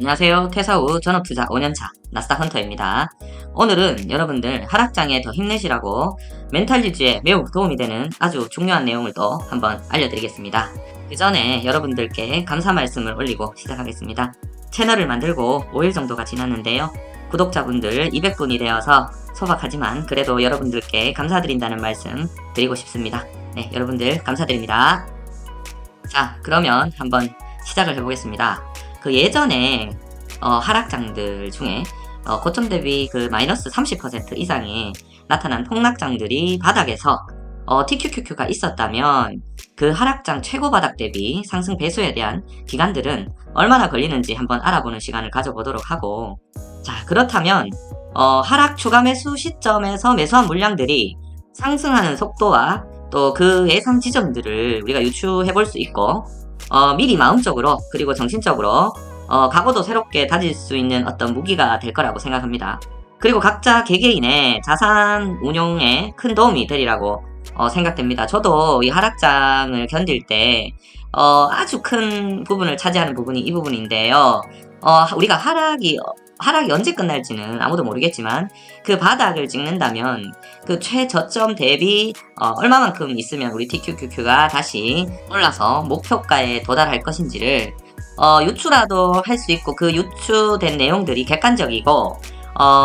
안녕하세요. 퇴사 후 전업투자 5년차 나스닥 헌터입니다. 오늘은 여러분들 하락장에 더 힘내시라고 멘탈 유지에 매우 도움이 되는 아주 중요한 내용을 또 한번 알려드리겠습니다. 그 전에 여러분들께 감사 말씀을 올리고 시작하겠습니다. 채널을 만들고 5일 정도가 지났는데요. 구독자분들 200분이 되어서 소박하지만 그래도 여러분들께 감사드린다는 말씀 드리고 싶습니다. 네, 여러분들 감사드립니다. 자, 그러면 한번 시작을 해보겠습니다. 그 예전에 하락장들 중에 고점 대비 그 마이너스 30% 이상의 나타난 폭락장들이 바닥에서 TQQQ가 있었다면 그 하락장 최고 바닥 대비 상승 배수에 대한 기간들은 얼마나 걸리는지 한번 알아보는 시간을 가져보도록 하고, 자, 그렇다면 하락 추가 매수 시점에서 매수한 물량들이 상승하는 속도와 또 그 예상 지점들을 우리가 유추해 볼 수 있고, 미리 마음적으로 그리고 정신적으로 각오도 새롭게 다질 수 있는 어떤 무기가 될 거라고 생각합니다. 그리고 각자 개개인의 자산 운용에 큰 도움이 되리라고 생각됩니다. 저도 이 하락장을 견딜 때 아주 큰 부분을 차지하는 부분이 이 부분인데요. 우리가 하락이 언제 끝날지는 아무도 모르겠지만 그 바닥을 찍는다면 그 최저점 대비 얼마만큼 있으면 우리 TQQQ가 다시 올라서 목표가에 도달할 것인지를 유추라도 할 수 있고, 그 유추된 내용들이 객관적이고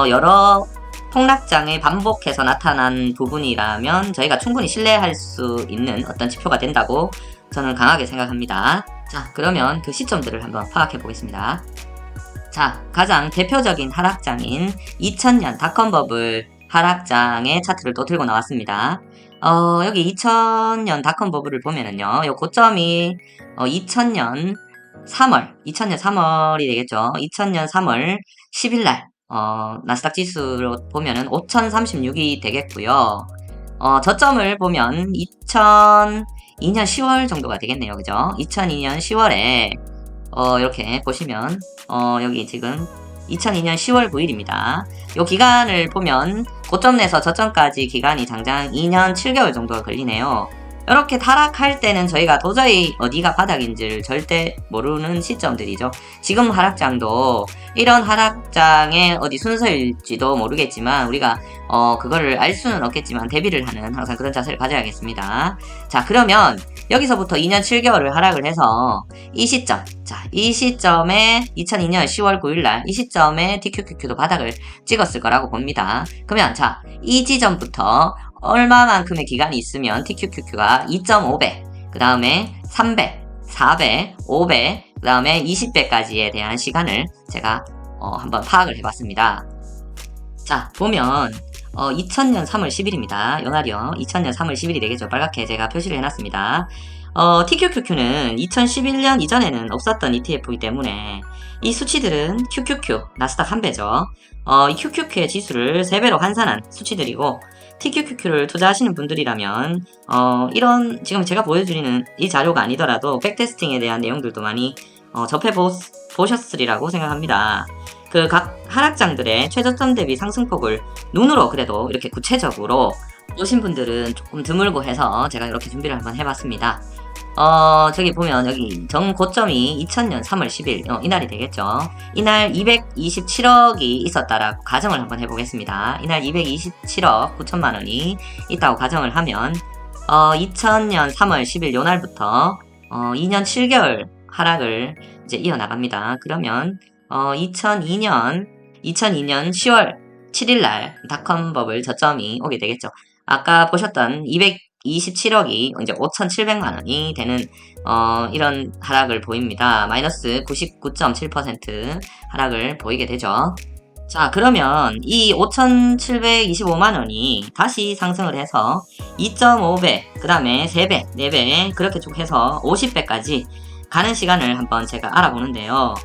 여러 폭락장에 반복해서 나타난 부분이라면 저희가 충분히 신뢰할 수 있는 어떤 지표가 된다고 저는 강하게 생각합니다. 자, 그러면 그 시점들을 한번 파악해 보겠습니다. 자, 가장 대표적인 하락장인 2000년 닷컴버블 하락장의 차트를 또 들고 나왔습니다. 여기 2000년 닷컴버블을 보면은요, 요 고점이 2000년 3월이 되겠죠. 2000년 3월 10일날 나스닥 지수로 보면은 5036이 되겠고요. 저점을 보면 2002년 10월 정도가 되겠네요. 그죠? 2002년 10월에 이렇게 보시면 여기 지금 2002년 10월 9일입니다. 이 기간을 보면 고점 내서 저점까지 기간이 장장 2년 7개월 정도가 걸리네요. 이렇게 하락할 때는 저희가 도저히 어디가 바닥인지를 절대 모르는 시점들이죠. 지금 하락장도 이런 하락장의 어디 순서일지도 모르겠지만 우리가 그거를 알 수는 없겠지만 대비를 하는 항상 그런 자세를 가져야겠습니다. 자, 그러면 여기서부터 2년 7개월을 하락을 해서 이 시점, 자, 이 시점에 2002년 10월 9일날 이 시점에 TQQQ도 바닥을 찍었을 거라고 봅니다. 그러면 자, 이 지점부터 얼마만큼의 기간이 있으면 TQQQ가 2.5배, 그 다음에 3배, 4배, 5배, 그 다음에 20배까지에 대한 시간을 제가 한번 파악을 해봤습니다. 자, 보면 2000년 3월 10일입니다. 요 날이요. 2000년 3월 10일이 되겠죠. 빨갛게 제가 표시를 해놨습니다. TQQQ는 2011년 이전에는 없었던 ETF이기 때문에 이 수치들은 QQQ, 나스닥 한 배죠. 이 QQQ의 지수를 3배로 환산한 수치들이고, TQQQ를 투자하시는 분들이라면 이런 지금 제가 보여드리는 이 자료가 아니더라도 백테스팅에 대한 내용들도 많이 접해보셨으리라고 생각합니다. 그 각 하락장들의 최저점 대비 상승폭을 눈으로 그래도 이렇게 구체적으로 보신 분들은 조금 드물고 해서 제가 이렇게 준비를 한번 해봤습니다. 저기 보면 여기 정고점이 2000년 3월 10일 이날이 되겠죠. 이날 227억이 있었다라고 가정을 한번 해보겠습니다. 이날 227억 9천만원이 있다고 가정을 하면 2000년 3월 10일 요날부터 2년 7개월 하락을 이제 이어나갑니다. 그러면 2002년 10월 7일날 닷컴버블 저점이 오게 되겠죠. 아까 보셨던 227억이 이제 5,700만원이 되는 이런 하락을 보입니다. 마이너스 99.7% 하락을 보이게 되죠. 자, 그러면 이 5,725만원이 다시 상승을 해서 2.5배, 그 다음에 3배, 4배 그렇게 쭉 해서 50배까지 가는 시간을 한번 제가 알아보는데요.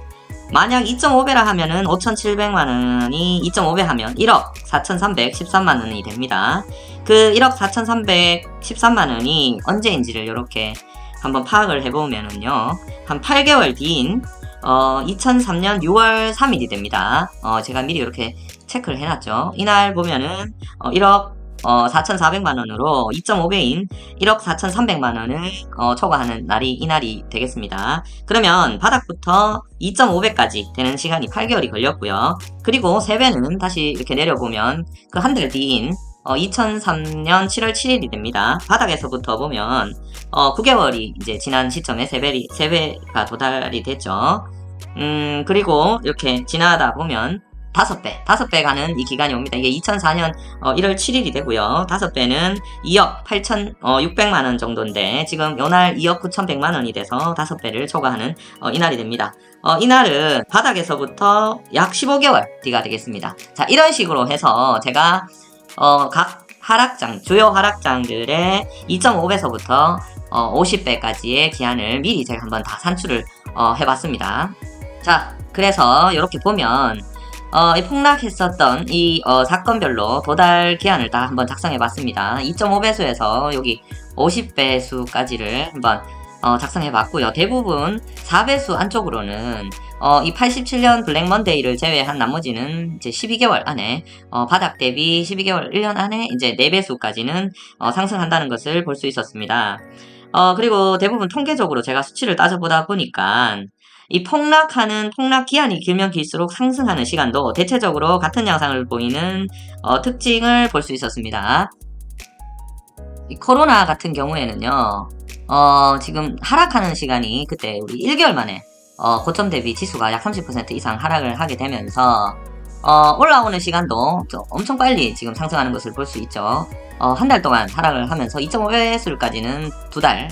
만약 2.5배라 하면은 5,700만원이 2.5배 하면 1억 4,313만원이 됩니다. 그 1억 4,313만원이 언제인지를 이렇게 한번 파악을 해보면은요, 한 8개월 뒤인 2003년 6월 3일이 됩니다. 제가 미리 이렇게 체크를 해놨죠. 이날 보면은 1억 4,400만원으로 2.5배인 1억 4,300만원을 초과하는 날이 이날이 되겠습니다. 그러면 바닥부터 2.5배까지 되는 시간이 8개월이 걸렸고요. 그리고 3배는 다시 이렇게 내려보면 그 한 달 뒤인 2003년 7월 7일이 됩니다. 바닥에서부터 보면 9개월이 이제 지난 시점에 3배가 도달이 됐죠. 그리고 이렇게 지나다 보면 5배 가는 이 기간이 옵니다. 이게 2004년 1월 7일이 되고요. 5배는 2억 8,600만원 정도인데 지금 요날 2억 9,100만원이 돼서 5배를 초과하는 이날이 됩니다. 이날은 바닥에서부터 약 15개월 뒤가 되겠습니다. 자, 이런 식으로 해서 제가 각 주요 하락장들의 2.5배서부터 50배까지의 기한을 미리 제가 한번 다 산출을 해봤습니다. 자, 그래서 이렇게 보면 이 폭락했었던 이 사건별로 도달 기한을 다 한번 작성해봤습니다. 2.5배수에서 여기 50배수까지를 한번 작성해봤고요. 대부분 4배수 안쪽으로는 이 87년 블랙 먼데이를 제외한 나머지는 이제 12개월 안에 바닥 대비 12개월 1년 안에 이제 4배수까지는 상승한다는 것을 볼 수 있었습니다. 그리고 대부분 통계적으로 제가 수치를 따져보다 보니까 이 폭락하는 폭락 기한이 길면 길수록 상승하는 시간도 대체적으로 같은 양상을 보이는 특징을 볼 수 있었습니다. 이 코로나 같은 경우에는요, 지금 하락하는 시간이 그때 우리 1개월 만에 고점 대비 지수가 약 30% 이상 하락을 하게 되면서 올라오는 시간도 엄청 빨리 지금 상승하는 것을 볼 수 있죠. 한 달 동안 하락을 하면서 2.5배수까지는 2달,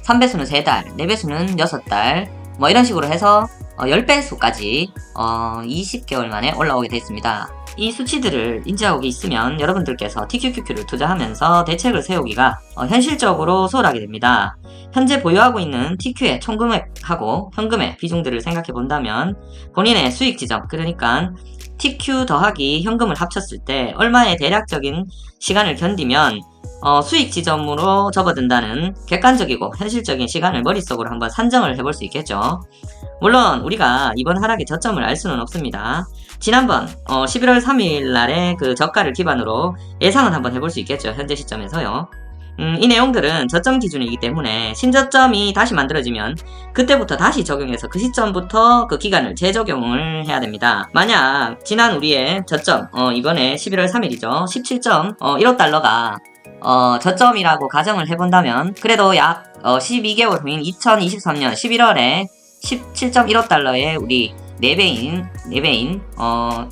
3배수는 3달, 4배수는 6달, 뭐 이런 식으로 해서 10배수까지 20개월 만에 올라오게 됐습니다. 이 수치들을 인지하고 있으면 여러분들께서 TQQQ를 투자하면서 대책을 세우기가 현실적으로 수월하게 됩니다. 현재 보유하고 있는 TQ의 총금액하고 현금의 비중들을 생각해 본다면 본인의 수익 지점, 그러니까 TQ 더하기 현금을 합쳤을 때 얼마의 대략적인 시간을 견디면 수익 지점으로 접어든다는 객관적이고 현실적인 시간을 머릿속으로 한번 산정을 해볼 수 있겠죠. 물론 우리가 이번 하락의 저점을 알 수는 없습니다. 지난번 11월 3일 날의 그 저가를 기반으로 예상은 한번 해볼 수 있겠죠. 현재 시점에서요. 이 내용들은 저점 기준이기 때문에 신저점이 다시 만들어지면 그때부터 다시 적용해서 그 시점부터 그 기간을 재적용을 해야 됩니다. 만약 지난 우리의 저점, 이번에 11월 3일이죠. 17.15달러가 저점이라고 가정을 해본다면 그래도 약 12개월 후인 2023년 11월에 17.15달러의 우리 4배인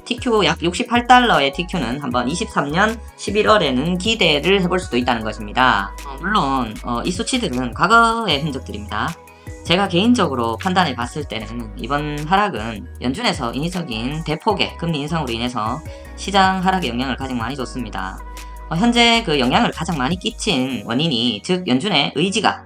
TQ 약 68달러의 TQ는 한번 23년 11월에는 기대를 해볼 수도 있다는 것입니다. 물론 이 수치들은 과거의 흔적들입니다. 제가 개인적으로 판단해 봤을 때는 이번 하락은 연준에서 인위적인 대폭의 금리 인상으로 인해서 시장 하락에 영향을 가장 많이 줬습니다. 현재 그 영향을 가장 많이 끼친 원인이 즉 연준의 의지가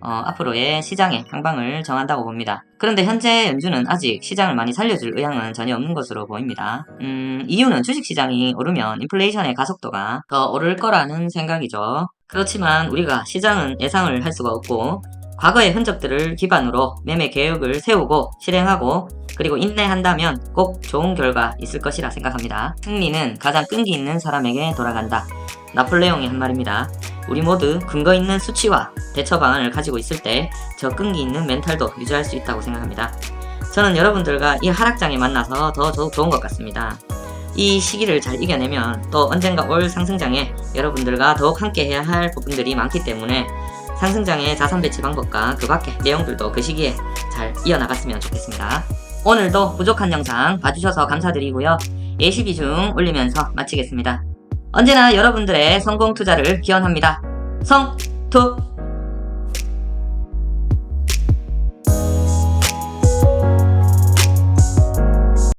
앞으로의 시장의 향방을 정한다고 봅니다. 그런데 현재 연준은 아직 시장을 많이 살려줄 의향은 전혀 없는 것으로 보입니다. 이유는 주식시장이 오르면 인플레이션의 가속도가 더 오를 거라는 생각이죠. 그렇지만 우리가 시장은 예상을 할 수가 없고 과거의 흔적들을 기반으로 매매 계획을 세우고 실행하고 그리고 인내한다면 꼭 좋은 결과 있을 것이라 생각합니다. 승리는 가장 끈기 있는 사람에게 돌아간다. 나폴레옹의 한 말입니다. 우리 모두 근거 있는 수치와 대처 방안을 가지고 있을 때 저 끈기 있는 멘탈도 유지할 수 있다고 생각합니다. 저는 여러분들과 이 하락장에 만나서 더욱 좋은 것 같습니다. 이 시기를 잘 이겨내면 또 언젠가 올 상승장에 여러분들과 더욱 함께 해야 할 부분들이 많기 때문에 상승장의 자산 배치 방법과 그 밖의 내용들도 그 시기에 잘 이어나갔으면 좋겠습니다. 오늘도 부족한 영상 봐주셔서 감사드리고요. 예시 비중 올리면서 마치겠습니다. 언제나 여러분들의 성공 투자를 기원합니다. 성투!